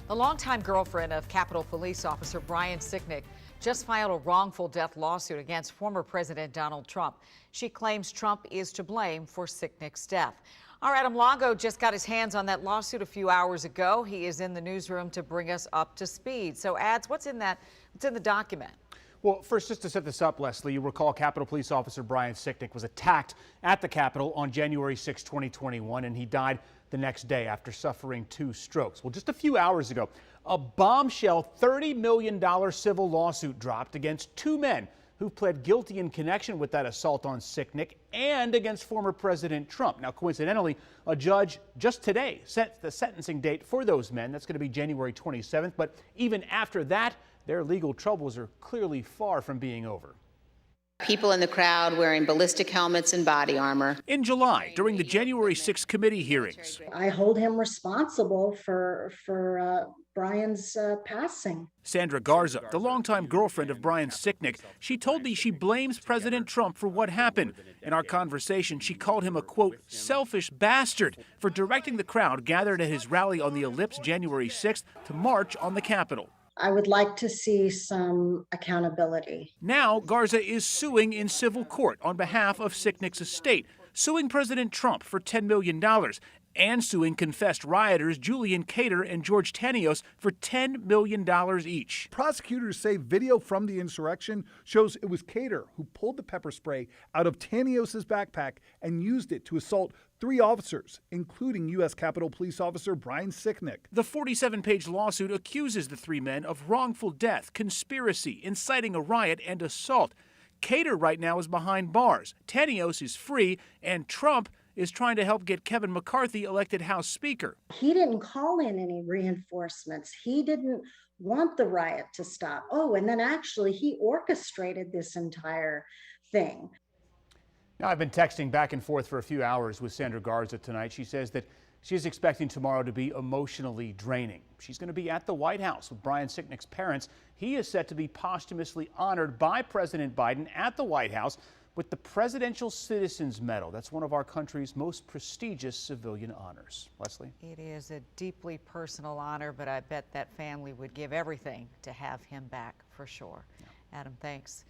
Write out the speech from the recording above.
The longtime girlfriend of Capitol Police Officer Brian Sicknick just filed a wrongful death lawsuit against former President Donald Trump. She claims Trump is to blame for Sicknick's death. Our Adam Longo just got his hands on that lawsuit a few hours ago. He is in the newsroom to bring us up to speed. So, Ads, what's in the document? Well, first, just to set this up, Leslie, you recall Capitol Police Officer Brian Sicknick was attacked at the Capitol on January 6, 2021, and he died the next day after suffering 2 strokes. Well, just a few hours ago, a bombshell $30 million civil lawsuit dropped against 2 men who pled guilty in connection with that assault on Sicknick and against former President Trump. Now, coincidentally, a judge just today set the sentencing date for those men. That's going to be January 27th. But even after that, their legal troubles are clearly far from being over. People in the crowd wearing ballistic helmets and body armor. In July, during the January 6 committee hearings, I hold him responsible for Brian's passing. Sandra Garza, the longtime girlfriend of Brian Sicknick, she told me she blames President Trump for what happened. In our conversation, she called him a, quote, selfish bastard for directing the crowd gathered at his rally on the Ellipse January 6th to march on the Capitol. I would like to see some accountability. Now, Garza is suing in civil court on behalf of Sicknick's estate, suing President Trump for $10 million and suing confessed rioters Julian, Khater and George Tanios for $10 million each. Prosecutors say video from the insurrection shows it was Khater who pulled the pepper spray out of Tanios' backpack and used it to assault 3 officers, including U.S. Capitol Police Officer Brian Sicknick. The 47-page lawsuit accuses the 3 men of wrongful death, conspiracy, inciting a riot, and assault. Khater right now is behind bars. Tanios is free, and Trump is trying to help get Kevin McCarthy elected House Speaker. He didn't call in any reinforcements. He didn't want the riot to stop. Oh, and then actually he orchestrated this entire thing. Now, I've been texting back and forth for a few hours with Sandra Garza tonight. She says that she's expecting tomorrow to be emotionally draining. She's going to be at the White House with Brian Sicknick's parents. He is set to be posthumously honored by President Biden at the White House with the Presidential Citizens Medal. That's one of our country's most prestigious civilian honors. Leslie? It is a deeply personal honor, but I bet that family would give everything to have him back for sure. Yeah. Adam, thanks.